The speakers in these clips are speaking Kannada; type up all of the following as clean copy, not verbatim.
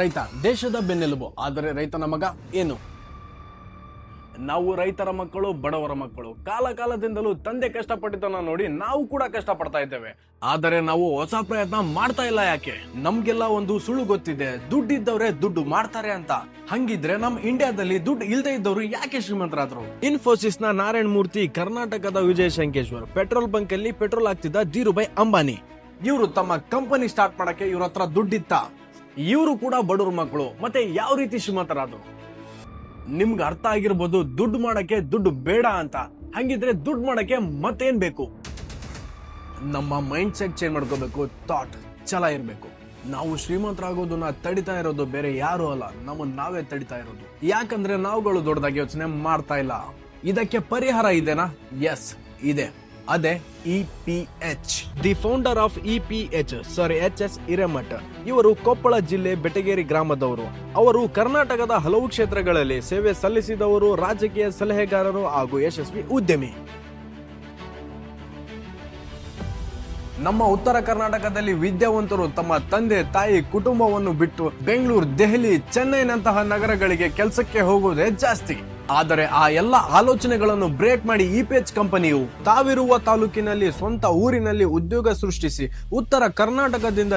ರೈತ ದೇಶದ ಬೆನ್ನೆಲುಬು. ಆದರೆ ರೈತನ ಮಗ ಏನು? ನಾವು ರೈತರ ಮಕ್ಕಳು, ಬಡವರ ಮಕ್ಕಳು. ಕಾಲದಿಂದಲೂ ತಂದೆ ಕಷ್ಟಪಟ್ಟಿದ್ದನ್ನ ನೋಡಿ ನಾವು ಕೂಡ ಕಷ್ಟಪಡ್ತಾ ಇದ್ದೇವೆ. ಆದರೆ ನಾವು ಹೊಸ ಪ್ರಯತ್ನ ಮಾಡ್ತಾ ಇಲ್ಲ. ಯಾಕೆ? ನಮ್ಗೆಲ್ಲ ಒಂದು ಸುಳ್ಳು ಗೊತ್ತಿದೆ, ದುಡ್ಡಿದ್ದವ್ರೆ ದುಡ್ಡು ಮಾಡ್ತಾರೆ ಅಂತ. ಹಂಗಿದ್ರೆ ನಮ್ ಇಂಡಿಯಾದಲ್ಲಿ ದುಡ್ಡು ಇಲ್ದೇ ಇದ್ದವರು ಯಾಕೆ ಶ್ರೀಮಂತರಾದ್ರು? ಇನ್ಫೋಸಿಸ್ ನ ನಾರಾಯಣ ಮೂರ್ತಿ, ಕರ್ನಾಟಕದ ವಿಜಯ ಶಂಕೇಶ್ವರ್, ಪೆಟ್ರೋಲ್ ಬಂಕ್ ಅಲ್ಲಿ ಪೆಟ್ರೋಲ್ ಹಾಕ್ತಿದ್ದ ಧೀರುಭಾಯ್ ಅಂಬಾನಿ. ಇವರು ತಮ್ಮ ಕಂಪನಿ ಸ್ಟಾರ್ಟ್ ಮಾಡಕ್ಕೆ ಇವ್ರ ಹತ್ರ ದುಡ್ಡಿತ್ತ. ಇವರು ಕೂಡ ಬಡವ್ರ ಮಕ್ಕಳು. ಮತ್ತೆ ಯಾವ ರೀತಿ ಶ್ರೀಮಂತರಾದ್ರು? ನಿಮ್ಗೆ ಅರ್ಥ ಆಗಿರ್ಬೋದು, ದುಡ್ಡು ಮಾಡಕ್ಕೆ ದುಡ್ಡು ಬೇಡ ಅಂತ. ಹಂಗಿದ್ರೆ ದುಡ್ಡು ಮಾಡಕ್ಕೆ ಮತ್ತೇನ್ ಬೇಕು? ನಮ್ಮ ಮೈಂಡ್ ಸೆಟ್ ಚೇಂಜ್ ಮಾಡ್ಕೋಬೇಕು, ಥಾಟ್ ಛಲ ಇರ್ಬೇಕು. ನಾವು ಶ್ರೀಮಂತರಾಗೋದನ್ನ ತಡಿತಾ ಇರೋದು ಬೇರೆ ಯಾರು ಅಲ್ಲ, ನಮ್ಮನ್ನ ನಾವೇ ತಡಿತಾ ಇರೋದು. ಯಾಕಂದ್ರೆ ನಾವುಗಳು ದೊಡ್ಡದಾಗಿ ಯೋಚನೆ ಮಾಡ್ತಾ ಇಲ್ಲ. ಇದಕ್ಕೆ ಪರಿಹಾರ ಇದೆನಾ? ಎಸ್, ಇದೆ. ಅದೇ EPH. The founder of EPH sir HS Hiremath. ಇವರು ಕೊಪ್ಪಳ ಜಿಲ್ಲೆ ಬೆಟಗೇರಿ ಗ್ರಾಮದವರು. ಅವರು ಕರ್ನಾಟಕದ ಹಲವು ಕ್ಷೇತ್ರಗಳಲ್ಲಿ ಸೇವೆ ಸಲ್ಲಿಸಿದವರು, ರಾಜಕೀಯ ಸಲಹೆಗಾರರು ಹಾಗೂ ಯಶಸ್ವಿ ಉದ್ಯಮಿ. ನಮ್ಮ ಉತ್ತರ ಕರ್ನಾಟಕದಲ್ಲಿ ವಿದ್ಯಾವಂತರು ತಮ್ಮ ತಂದೆ ತಾಯಿ ಕುಟುಂಬವನ್ನು ಬಿಟ್ಟು ಬೆಂಗಳೂರು, ದೆಹಲಿ, ಚೆನ್ನೈನಂತಹ ನಗರಗಳಿಗೆ ಕೆಲಸಕ್ಕೆ ಹೋಗುವುದೇ ಜಾಸ್ತಿ. ಆದರೆ ಆ ಎಲ್ಲ ಆಲೋಚನೆಗಳನ್ನು ಬ್ರೇಕ್ ಮಾಡಿ EPH ಕಂಪನಿಯು ತಾವಿರುವ ತಾಲೂಕಿನಲ್ಲಿ, ಸ್ವಂತ ಊರಿನಲ್ಲಿ ಉದ್ಯೋಗ ಸೃಷ್ಟಿಸಿ ಉತ್ತರ ಕರ್ನಾಟಕದಿಂದ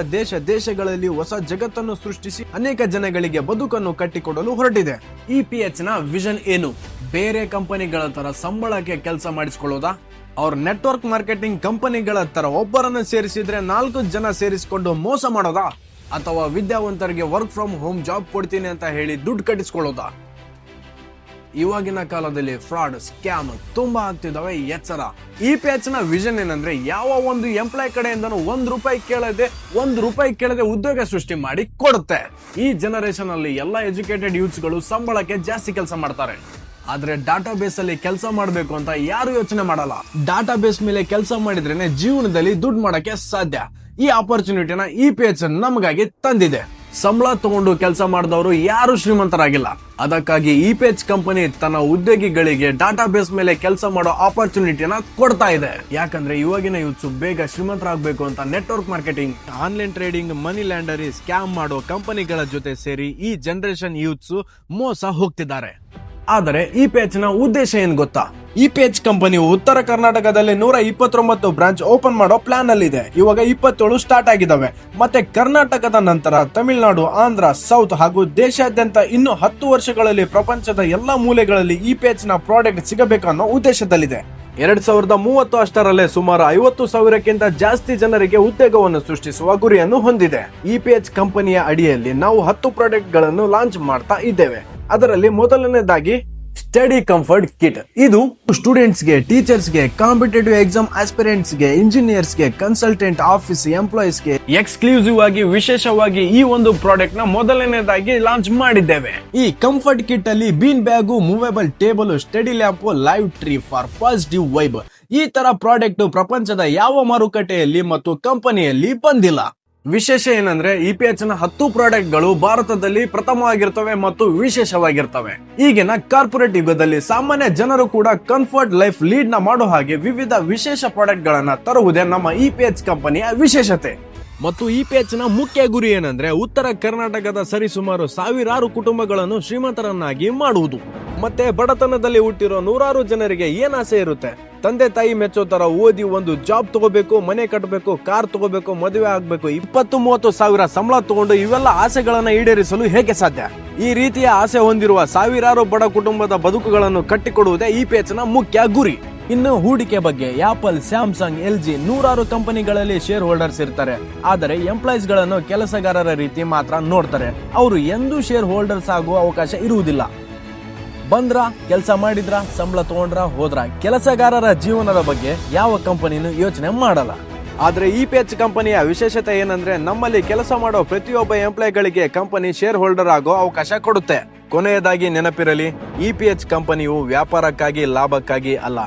ದೇಶಗಳಲ್ಲಿ ಹೊಸ ಜಗತ್ತನ್ನು ಸೃಷ್ಟಿಸಿ ಅನೇಕ ಜನಗಳಿಗೆ ಬದುಕನ್ನು ಕಟ್ಟಿಕೊಡಲು ಹೊರಟಿದೆ. EPH ನ ವಿಷನ್ ಏನು? ಬೇರೆ ಕಂಪನಿಗಳ ತರ ಸಂಬಳಕ್ಕೆ ಕೆಲಸ ಮಾಡಿಸಿಕೊಳ್ಳೋದಾ? ಅವ್ರ ನೆಟ್ವರ್ಕ್ ಮಾರ್ಕೆಟಿಂಗ್ ಕಂಪನಿಗಳ ತರ ಒಬ್ಬರನ್ನು ಸೇರಿಸಿದ್ರೆ 4 ಜನ ಸೇರಿಸಿಕೊಂಡು ಮೋಸ ಮಾಡೋದಾ? ಅಥವಾ ವಿದ್ಯಾವಂತರಿಗೆ ವರ್ಕ್ ಫ್ರಮ್ ಹೋಮ್ ಜಾಬ್ ಕೊಡ್ತೀನಿ ಅಂತ ಹೇಳಿ ದುಡ್ಡು ಕಟ್ಟಿಸ್ಕೊಳ್ಳೋದಾ? ಇವಾಗಿನ ಕಾಲದಲ್ಲಿ ಫ್ರಾಡ್, ಸ್ಕ್ಯಾಮ್ ತುಂಬಾ ಆಗ್ತಿದಾವೆ. ಎಚ್ಚರ. EPH ನ ವಿಷನ್ ಏನಂದ್ರೆ, ಯಾವ ಒಂದು ಎಂಪ್ಲಾಯ್ ಕಡೆಯಿಂದನೂ ಒಂದು ರೂಪಾಯಿ ಕೇಳದೆ ಉದ್ಯೋಗ ಸೃಷ್ಟಿ ಮಾಡಿ ಕೊಡುತ್ತೆ. ಈ ಜನರೇಷನ್ ಅಲ್ಲಿ ಎಲ್ಲಾ ಎಜುಕೇಟೆಡ್ ಯೂತ್ಸ್ ಗಳು ಸಂಬಳಕ್ಕೆ ಜಾಸ್ತಿ ಕೆಲಸ ಮಾಡ್ತಾರೆ. ಆದ್ರೆ ಡಾಟಾ ಬೇಸ್ ಅಲ್ಲಿ ಕೆಲಸ ಮಾಡಬೇಕು ಅಂತ ಯಾರು ಯೋಚನೆ ಮಾಡಲ್ಲ. ಡಾಟಾ ಬೇಸ್ ಮೇಲೆ ಕೆಲಸ ಮಾಡಿದ್ರೇನೆ ಜೀವನದಲ್ಲಿ ದುಡ್ಡು ಮಾಡಕ್ಕೆ ಸಾಧ್ಯ. ಈ ಆಪರ್ಚುನಿಟಿನ EPH ನಮಗಾಗಿ ತಂದಿದೆ. ಸಂಬಳ ತಗೊಂಡು ಕೆಲಸ ಮಾಡಿದವರು ಯಾರು ಶ್ರೀಮಂತರಾಗಿಲ್ಲ. ಅದಕ್ಕಾಗಿ EPH ಕಂಪನಿ ತನ್ನ ಉದ್ಯೋಗಿಗಳಿಗೆ ಡಾಟಾ ಬೇಸ್ ಮೇಲೆ ಕೆಲಸ ಮಾಡೋ ಆಪರ್ಚುನಿಟಿನ ಕೊಡ್ತಾ ಇದೆ. ಯಾಕಂದ್ರೆ ಇವಾಗಿನ ಯೂತ್ಸ್ ಬೇಗ ಶ್ರೀಮಂತರಾಗಬೇಕು ಅಂತ ನೆಟ್ವರ್ಕ್ ಮಾರ್ಕೆಟಿಂಗ್, ಆನ್ಲೈನ್ ಟ್ರೇಡಿಂಗ್, ಮನಿ ಲ್ಯಾಂಡರಿ, ಸ್ಕ್ಯಾಮ್ ಮಾಡೋ ಕಂಪನಿಗಳ ಜೊತೆ ಸೇರಿ ಈ ಜನರೇಷನ್ ಯೂತ್ಸ್ ಮೋಸ ಹೋಗ್ತಿದ್ದಾರೆ. ಆದರೆ EPH ನ ಉದ್ದೇಶ ಏನ್ ಗೊತ್ತಾ? EPH ಕಂಪನಿಯು ಉತ್ತರ ಕರ್ನಾಟಕದಲ್ಲಿ 129 ಬ್ರಾಂಚ್ ಓಪನ್ ಮಾಡೋ ಪ್ಲಾನ್ ಅಲ್ಲಿ ಇದೆ. ಇವಾಗ 27 ಸ್ಟಾರ್ಟ್ ಆಗಿದಾವೆ. ಮತ್ತೆ ಕರ್ನಾಟಕದ ನಂತರ ತಮಿಳುನಾಡು, ಆಂಧ್ರ, ಸೌತ್ ಹಾಗೂ ದೇಶಾದ್ಯಂತ ಇನ್ನು 10 ವರ್ಷಗಳಲ್ಲಿ ಪ್ರಪಂಚದ ಎಲ್ಲಾ ಮೂಲೆಗಳಲ್ಲಿ EPH ನ ಪ್ರಾಡಕ್ಟ್ ಸಿಗಬೇಕನ್ನೋ ಉದ್ದೇಶದಲ್ಲಿದೆ. 2030 ಅಷ್ಟರಲ್ಲೇ ಸುಮಾರು 50,000ಕ್ಕಿಂತ ಜಾಸ್ತಿ ಜನರಿಗೆ ಉದ್ಯೋಗವನ್ನು ಸೃಷ್ಟಿಸುವ ಗುರಿಯನ್ನು ಹೊಂದಿದೆ. EPH ಕಂಪನಿಯ ಅಡಿಯಲ್ಲಿ ನಾವು 10 ಪ್ರಾಡಕ್ಟ್ ಗಳನ್ನು ಲಾಂಚ್ ಮಾಡ್ತಾ ಇದ್ದೇವೆ. ಅದರಲ್ಲಿ ಮೊದಲನೇದಾಗಿ ಸ್ಟಡಿ ಕಂಫರ್ಟ್ ಕಿಟ್. ಇದು ಸ್ಟೂಡೆಂಟ್ಸ್ ಗೆ, ಟೀಚರ್ಸ್ ಗೆ, ಕಾಂಪಿಟೇಟಿವ್ ಎಕ್ಸಾಮ್ ಆಸ್ಪಿರೆಂಟ್ಸ್ ಗೆ, ಇಂಜಿನಿಯರ್ಸ್ ಗೆ, ಕನ್ಸಲ್ಟೆಂಟ್, ಆಫೀಸ್ ಎಂಪ್ಲಾಯೀಸ್ ಗೆ ಎಕ್ಸ್ಕ್ಲೂಸಿವ್ ಆಗಿ, ವಿಶೇಷವಾಗಿ ಈ ಒಂದು ಪ್ರಾಡಕ್ಟ್ ನ ಮೊದಲನೇದಾಗಿ ಲಾಂಚ್ ಮಾಡಿದ್ದೇವೆ. ಈ ಕಂಫರ್ಟ್ ಕಿಟ್ ಅಲ್ಲಿ bean bag, movable table, study lap, live tree for positive vibe. ಈ ತರ ಪ್ರಾಡಕ್ಟ್ ಪ್ರಪಂಚದ ಯಾವ ಮಾರುಕಟ್ಟೆಯಲ್ಲಿ ಮತ್ತು ಕಂಪನಿಯಲ್ಲಿ ಬಂದಿಲ್ಲ. ವಿಶೇಷ ಏನಂದ್ರೆ, EPH ನ 10 ಪ್ರಾಡಕ್ಟ್ ಗಳು ಭಾರತದಲ್ಲಿ ಪ್ರಥಮವಾಗಿರ್ತವೆ ಮತ್ತು ವಿಶೇಷವಾಗಿರ್ತವೆ. ಈಗಿನ ಕಾರ್ಪೊರೇಟ್ ಯುಗದಲ್ಲಿ ಸಾಮಾನ್ಯ ಜನರು ಕೂಡ ಕಂಫರ್ಟ್ ಲೈಫ್ ಲೀಡ್ ನ ಮಾಡೋ ಹಾಗೆ ವಿವಿಧ ವಿಶೇಷ ಪ್ರಾಡಕ್ಟ್ ಗಳನ್ನ ತರುವುದೇ ನಮ್ಮ EPH ಕಂಪನಿಯ ವಿಶೇಷತೆ. ಮತ್ತು EPH ನ ಮುಖ್ಯ ಗುರಿ ಏನಂದ್ರೆ, ಉತ್ತರ ಕರ್ನಾಟಕದ ಸರಿಸುಮಾರು ಸಾವಿರಾರು ಕುಟುಂಬಗಳನ್ನು ಶ್ರೀಮಂತರನ್ನಾಗಿ ಮಾಡುವುದು. ಮತ್ತೆ ಬಡತನದಲ್ಲಿ ಹುಟ್ಟಿರೋ ನೂರಾರು ಜನರಿಗೆ ಏನ್ ಆಸೆ ಇರುತ್ತೆ? ತಂದೆ ತಾಯಿ ಮೆಚ್ಚೋ ತರ ಓದಿ ಒಂದು ಜಾಬ್ ತಗೋಬೇಕು, ಮನೆ ಕಟ್ಟಬೇಕು, ಕಾರ್ ತಗೋಬೇಕು, ಮದುವೆ ಆಗ್ಬೇಕು, 20-30 ಸಾವಿರ ಸಂಬಳ ತಗೊಂಡು ಇವೆಲ್ಲ ಆಸೆಗಳನ್ನ ಈಡೇರಿಸಲು ಹೇಗೆ ಸಾಧ್ಯ? ಈ ರೀತಿಯ ಆಸೆ ಹೊಂದಿರುವ ಸಾವಿರಾರು ಬಡ ಕುಟುಂಬದ ಬದುಕುಗಳನ್ನು ಕಟ್ಟಿಕೊಡುವುದೇ EPH ನ ಮುಖ್ಯ ಗುರಿ. ಇನ್ನು ಹೂಡಿಕೆ ಬಗ್ಗೆ, ಆಪಲ್, ಸ್ಯಾಮ್ಸಂಗ್, LG ನೂರಾರು ಕಂಪನಿಗಳಲ್ಲಿ ಶೇರ್ ಹೋಲ್ಡರ್ಸ್ ಇರ್ತಾರೆ. ಆದರೆ ಎಂಪ್ಲಾಯೀಸ್ ಗಳನ್ನು ಕೆಲಸಗಾರರ ರೀತಿ ಮಾತ್ರ ನೋಡ್ತಾರೆ. ಅವರು ಎಂದೂ ಶೇರ್ ಹೋಲ್ಡರ್ಸ್ ಆಗುವ ಅವಕಾಶ ಇರುವುದಿಲ್ಲ. ಬಂದ್ರ, ಕೆಲಸ ಮಾಡಿದ್ರ, ಸಂಬಳ ತಗೊಂಡ್ರ, ಹೋದ್ರ, ಕೆಲಸಗಾರರ ಜೀವನದ ಬಗ್ಗೆ ಯಾವ ಕಂಪನಿನೂ ಯೋಚನೆ ಮಾಡಲ್ಲ. ಆದ್ರೆ EPH ಕಂಪನಿಯ ವಿಶೇಷತೆ ಏನಂದ್ರೆ, ನಮ್ಮಲ್ಲಿ ಕೆಲಸ ಮಾಡೋ ಪ್ರತಿಯೊಬ್ಬ ಎಂಪ್ಲಾಯ್ಗಳಿಗೆ ಕಂಪನಿ ಶೇರ್ ಹೋಲ್ಡರ್ ಆಗೋ ಅವಕಾಶ ಕೊಡುತ್ತೆ. ಕೊನೆಯದಾಗಿ ನೆನಪಿರಲಿ, EPH ಕಂಪನಿಯು ವ್ಯಾಪಾರಕ್ಕಾಗಿ, ಲಾಭಕ್ಕಾಗಿ ಅಲ್ಲ,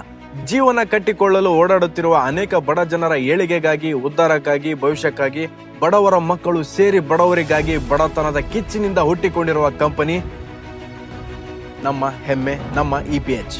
ಜೀವನ ಕಟ್ಟಿಕೊಳ್ಳಲು ಓಡಾಡುತ್ತಿರುವ ಅನೇಕ ಬಡ ಜನರ ಏಳಿಗೆಗಾಗಿ, ಉದ್ಧಾರಕ್ಕಾಗಿ, ಭವಿಷ್ಯಕ್ಕಾಗಿ, ಬಡವರ ಮಕ್ಕಳು ಸೇರಿ ಬಡವರಿಗಾಗಿ ಬಡತನದ ಕಿಚ್ಚಿನಿಂದ ಹುಟ್ಟಿಕೊಂಡಿರುವ ಕಂಪನಿ. ನಮ್ಮ ಹೆಮ್ಮೆ, ನಮ್ಮ EPH.